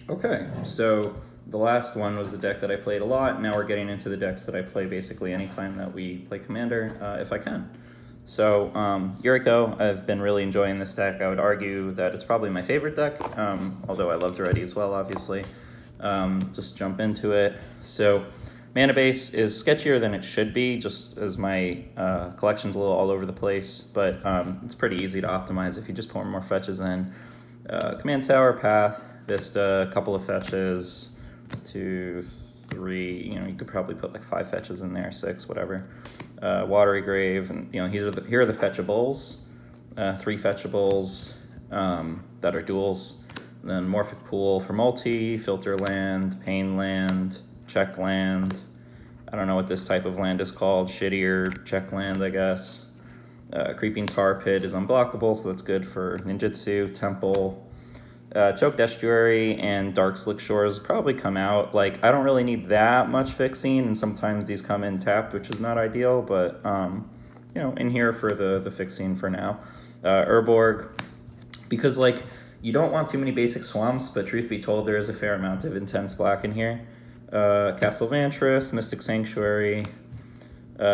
Okay, so the last one was the deck that I played a lot. Now we're getting into the decks that I play basically anytime that we play Commander, if I can. So, Yuriko, I've been really enjoying this deck. I would argue that it's probably my favorite deck, although I love Duretti as well, obviously. Just jump into it. So, mana base is sketchier than it should be, just as my collection's a little all over the place, but it's pretty easy to optimize if you just pour more fetches in. Command Tower, Path, Vista, a couple of fetches, 2, 3, you could probably put like 5 fetches in there, 6, whatever. Watery Grave, and here are the fetchables, 3 fetchables that are duals. And then Morphic Pool for multi, Filter Land, Pain Land, Check Land. I don't know what this type of land is called, shittier Check Land, I guess. Creeping Tar Pit is unblockable, so that's good for Ninjutsu, Temple. Choked Estuary and Dark Slick Shores probably come out. Like, I don't really need that much fixing, and sometimes these come in tapped, which is not ideal, but, in here for the fixing for now. Urborg, because, like, you don't want too many basic swamps, but truth be told, there is a fair amount of intense black in here. Castle Vantress, Mystic Sanctuary,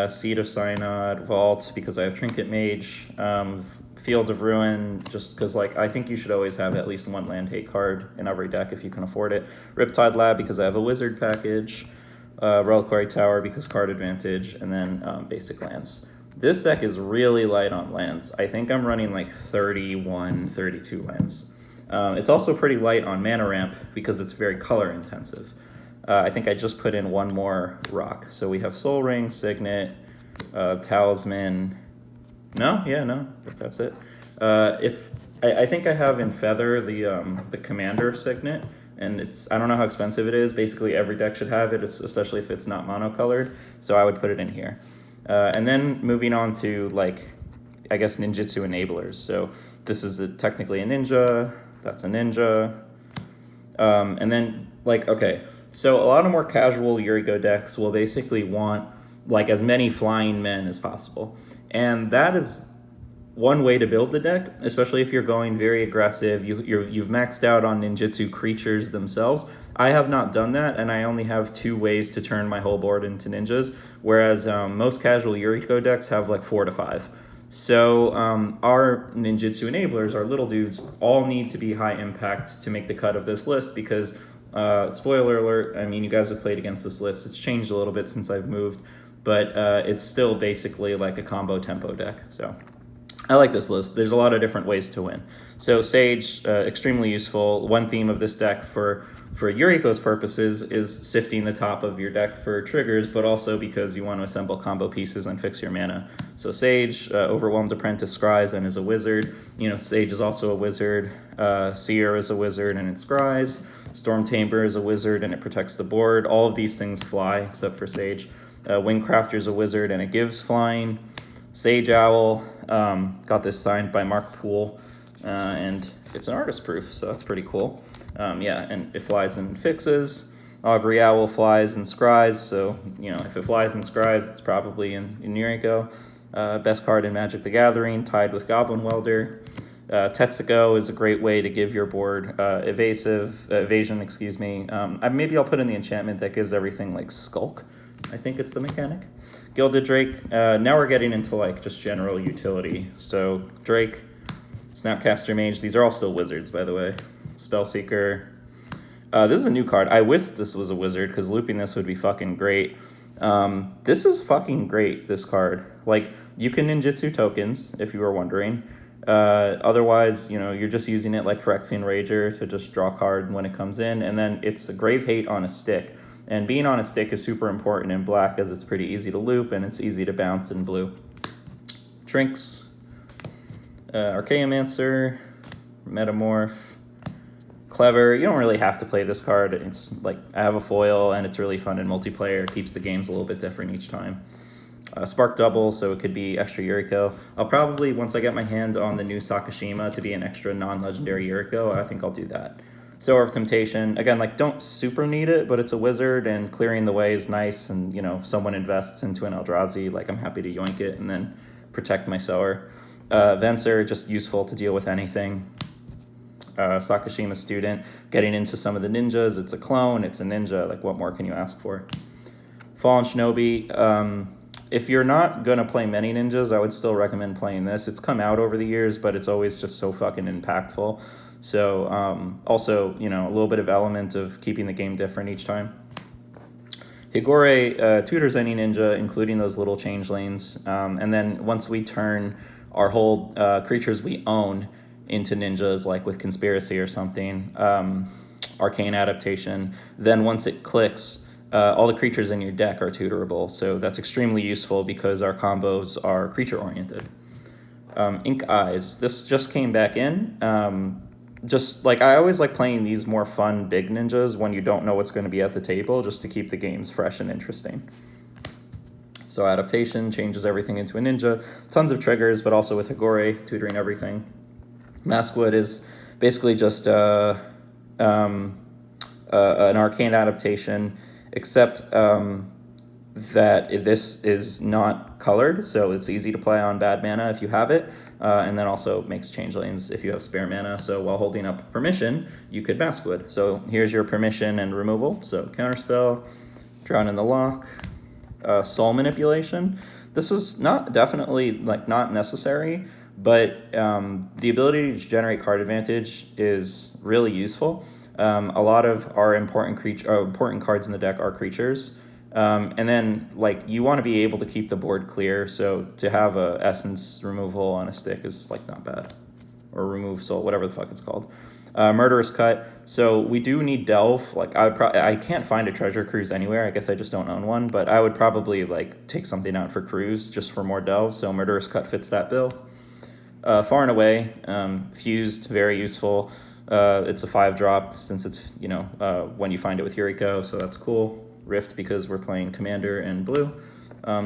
Seed of Synod, Vault, because I have Trinket Mage, Field of Ruin, just because, like, I think you should always have at least one land hate card in every deck if you can afford it. Riptide Lab, because I have a wizard package. Reliquary Tower, because card advantage, and then basic lands. This deck is really light on lands. I think I'm running like 31, 32 lands. It's also pretty light on mana ramp because it's very color intensive. I think I just put in one more rock. So we have Soul Ring, Signet, Talisman. No, that's it. I think I have in Feather the Commander Signet, and I don't know how expensive it is. Basically, every deck should have it, especially if it's not monocolored. So I would put it in here. And then moving on to, like, I guess ninjutsu enablers. So this is technically a ninja. That's a ninja. And then, like, okay. So a lot of more casual Yuriko decks will basically want, like, as many flying men as possible. And that is one way to build the deck, especially if you're going very aggressive. You've maxed out on ninjutsu creatures themselves. I have not done that, and I only have 2 ways to turn my whole board into ninjas, whereas most casual Yuriko decks have like 4 to 5. So our ninjutsu enablers, our little dudes, all need to be high impact to make the cut of this list because, spoiler alert, I mean, you guys have played against this list. It's changed a little bit since I've moved, but it's still basically like a combo tempo deck. So I like this list. There's a lot of different ways to win. So Sage, extremely useful. One theme of this deck for Yuriko's purposes is sifting the top of your deck for triggers, but also because you want to assemble combo pieces and fix your mana. So Sage, Overwhelmed Apprentice, Scries, and is a wizard. Sage is also a wizard. Seer is a wizard, and it scries. Storm Tamer is a wizard, and it protects the board. All of these things fly, except for Sage. Wingcrafter is a wizard, and it gives flying. Sage Owl, got this signed by Mark Poole, and it's an artist proof, so that's pretty cool. And it flies and fixes. Augury Owl flies and scries, so, if it flies and scries, it's probably in Yuriko. Best card in Magic the Gathering, tied with Goblin Welder. Tetsuko is a great way to give your board evasion. Maybe I'll put in the enchantment that gives everything like Skulk. I think it's the mechanic. Gilded Drake. Now we're getting into like just general utility. So Drake, Snapcaster Mage. These are all still wizards, by the way. Spellseeker. This is a new card. I wish this was a wizard because looping this would be fucking great. This is fucking great, this card. Like, you can ninjutsu tokens, if you were wondering. Otherwise, you're just using it like Phyrexian Rager to just draw a card when it comes in. And then it's a Grave Hate on a stick. And being on a stick is super important in black as it's pretty easy to loop and it's easy to bounce in blue. Trinks. Archaeomancer. Metamorph. Clever. You don't really have to play this card. It's like, I have a foil and it's really fun in multiplayer. It keeps the games a little bit different each time. Spark Double, so it could be extra Yuriko. I'll probably, once I get my hand on the new Sakashima to be an extra non-legendary Yuriko, I think I'll do that. Sower of Temptation, again, like, don't super need it, but it's a wizard, and clearing the way is nice, and, someone invests into an Eldrazi, like, I'm happy to yoink it and then protect my Sower. Venser, just useful to deal with anything. Sakashima student, getting into some of the ninjas. It's a clone, it's a ninja, like what more can you ask for? Fallen Shinobi, if you're not gonna play many ninjas, I would still recommend playing this. It's come out over the years, but it's always just so fucking impactful. So also, you know, a little bit of element of keeping the game different each time. Higure tutors any ninja, including those little change lanes. And then once we turn our whole creatures we own into ninjas, like with Conspiracy or something, Arcane Adaptation, then once it clicks, all the creatures in your deck are tutorable. So that's extremely useful because our combos are creature-oriented. Ink Eyes, this just came back in. Just like I always like playing these more fun big ninjas when you don't know what's going to be at the table, just to keep the games fresh and interesting. So Adaptation changes everything into a ninja, tons of triggers, but also with Higure tutoring everything. Maskwood is basically just an arcane adaptation, except that this is not colored, so it's easy to play on bad mana if you have it. And then also makes change lanes if you have spare mana. So while holding up permission, you could Maskwood. So here's your permission and removal. So counterspell, Drown in the Lock, Soul Manipulation. This is not definitely like not necessary, but the ability to generate card advantage is really useful. A lot of our important cards in the deck are creatures. And then like you want to be able to keep the board clear, so to have a essence removal on a stick is like not bad, or remove soul, whatever the fuck it's called. Murderous Cut, so we do need delve. Like I can't find a treasure cruise anywhere. I guess I just don't own one, but I would probably like take something out for cruise just for more delve. So Murderous Cut fits that bill. Far and Away, fused, very useful. It's a 5-drop since it's, you know, when you find it with Yuriko, so that's cool. Rift because we're playing Commander and blue.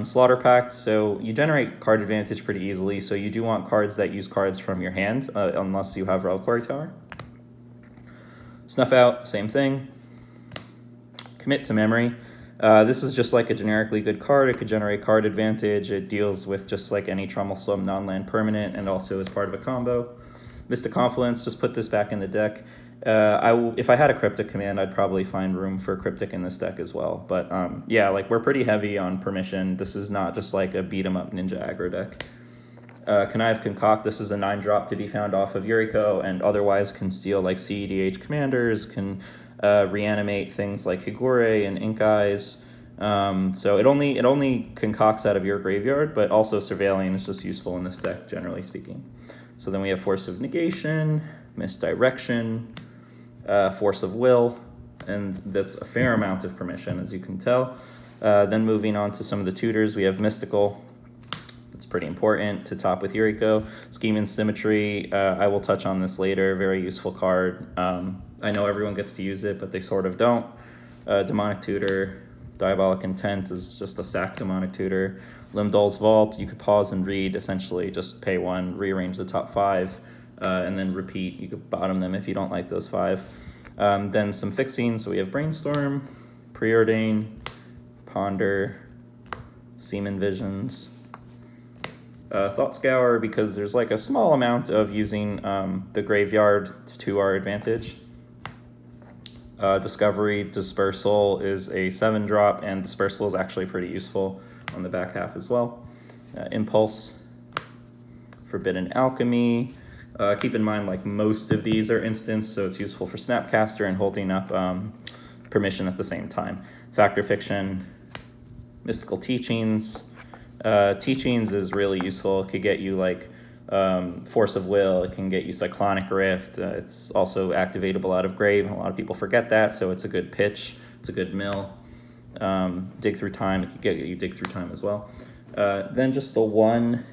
Slaughter Pact, so you generate card advantage pretty easily, so you do want cards that use cards from your hand, unless you have Reliquary Tower. Snuff Out, same thing. Commit to Memory. This is just like a generically good card. It could generate card advantage. It deals with just like any troublesome non-land permanent, and also is part of a combo. Mystic Confluence, just put this back in the deck. If I had a Cryptic command, I'd probably find room for Cryptic in this deck as well. But yeah, like we're pretty heavy on permission. This is not just like a beat 'em up ninja aggro deck. Connive Concoct, this is a 9-drop to be found off of Yuriko, and otherwise can steal like CEDH commanders, can reanimate things like Higure and Ink Eyes. So it only concocts out of your graveyard, but also Surveilling is just useful in this deck, generally speaking. So then we have Force of Negation, Misdirection, Force of Will, and that's a fair amount of permission, as you can tell. Then moving on to some of the tutors, we have Mystical. It's pretty important to top with Yuriko. Scheme and Symmetry, I will touch on this later, very useful card. I know everyone gets to use it, but they sort of don't. Demonic Tutor, Diabolic Intent is just a sack Demonic Tutor. Limdol's Vault, you could pause and read, essentially just pay 1, rearrange the top 5, and then repeat. You could bottom them if you don't like those 5. Then some fixing, so we have Brainstorm, Preordain, Ponder, Seaman Visions, Thought Scour, because there's like a small amount of using the graveyard to our advantage. Discovery, Dispersal is a 7-drop, and Dispersal is actually pretty useful on the back half as well. Impulse, Forbidden Alchemy. Keep in mind, like most of these are instants, so it's useful for Snapcaster and holding up permission at the same time. Factor Fiction, Mystical Teachings. Teachings is really useful. It could get you like Force of Will. It can get you Cyclonic Rift. It's also activatable out of grave. A lot of people forget that, so it's a good pitch. It's a good mill. Dig Through Time. It can get you Dig Through Time as well. Then just the one,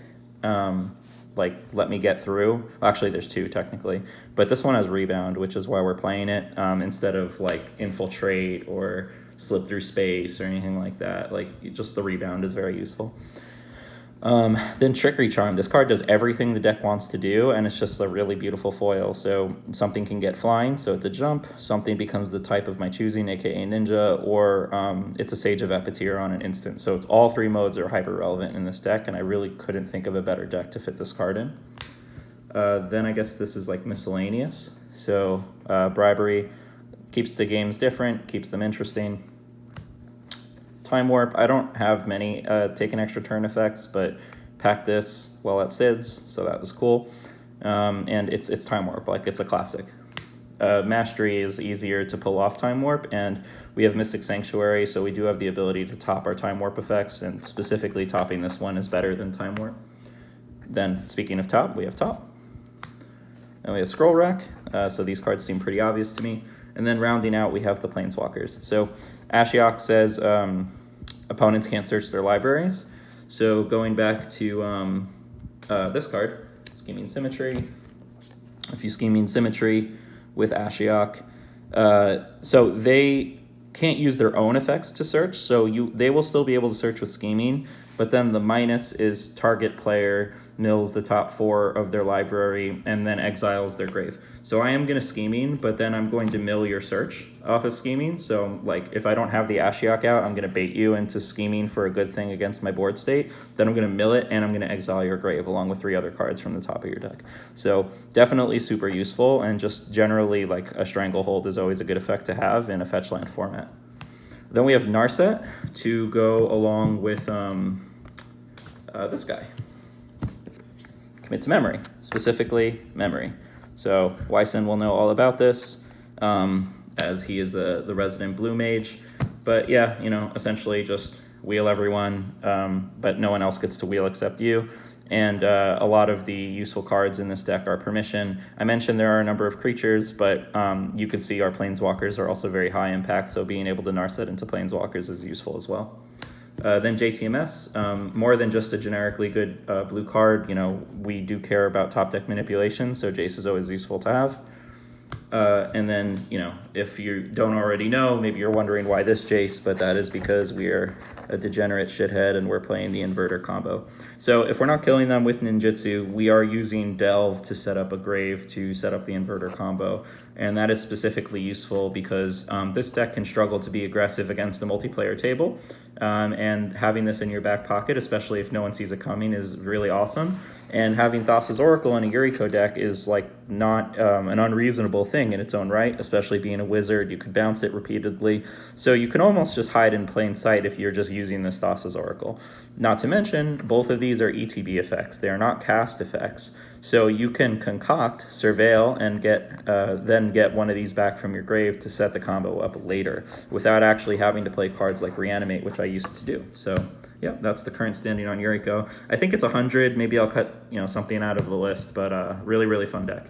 like Let Me Get Through. Well, actually, there's 2 technically, but this one has Rebound, which is why we're playing it instead of like Infiltrate or Slip Through Space or anything like that. Like just the Rebound is very useful. Then Trickery Charm. This card does everything the deck wants to do, and it's just a really beautiful foil. So something can get flying, so it's a jump. Something becomes the type of my choosing, aka Ninja, or it's a Sage of Epicure on an instant. So it's all 3 modes are hyper relevant in this deck, and I really couldn't think of a better deck to fit this card in. Then I guess this is like miscellaneous. So Bribery keeps the games different, keeps them interesting. Time Warp, I don't have many take an extra turn effects, but pack this while at SIDS, so that was cool. And it's Time Warp, like it's a classic. Mastery is easier to pull off Time Warp, and we have Mystic Sanctuary, so we do have the ability to top our Time Warp effects, and specifically topping this one is better than Time Warp. Then, speaking of top, we have top. And we have Scroll Rack, so these cards seem pretty obvious to me. And then rounding out, we have the Planeswalkers. So Ashiok says opponents can't search their libraries. So going back to this card, Scheming Symmetry. If you Scheming Symmetry with Ashiok, so they can't use their own effects to search, so they will still be able to search with Scheming, but then the minus is target player mills the top 4 of their library and then exiles their grave. So I am going to Scheming, but then I'm going to mill your search off of Scheming. So like if I don't have the Ashiok out, I'm going to bait you into Scheming for a good thing against my board state. Then I'm going to mill it and I'm going to exile your grave along with 3 other cards from the top of your deck. So definitely super useful, and just generally like a Stranglehold is always a good effect to have in a fetch land format. Then we have Narset to go along with this guy. Commit to Memory, specifically Memory. So Wyson will know all about this, as he is the resident blue mage. But yeah, essentially just wheel everyone, but no one else gets to wheel except you. And a lot of the useful cards in this deck are permission. I mentioned there are a number of creatures, but you can see our Planeswalkers are also very high impact, so being able to Narset into Planeswalkers is useful as well. Then JTMS, more than just a generically good blue card, we do care about top deck manipulation, so Jace is always useful to have. And then, if you don't already know, maybe you're wondering why this Jace, but that is because we are a degenerate shithead and we're playing the Inverter combo. So if we're not killing them with Ninjutsu, we are using Delve to set up a grave to set up the Inverter combo. And that is specifically useful because this deck can struggle to be aggressive against the multiplayer table. And having this in your back pocket, especially if no one sees it coming, is really awesome. And having Thassa's Oracle in a Yuriko deck is like not an unreasonable thing in its own right, especially being a wizard. You could bounce it repeatedly. So you can almost just hide in plain sight if you're just using this Thassa's Oracle. Not to mention, both of these are ETB effects. They are not cast effects. So you can concoct, surveil, and then get one of these back from your grave to set the combo up later without actually having to play cards like Reanimate, which I used to do. So yeah, that's the current standing on Yuriko. I think it's 100. Maybe I'll cut something out of the list, but really, really fun deck.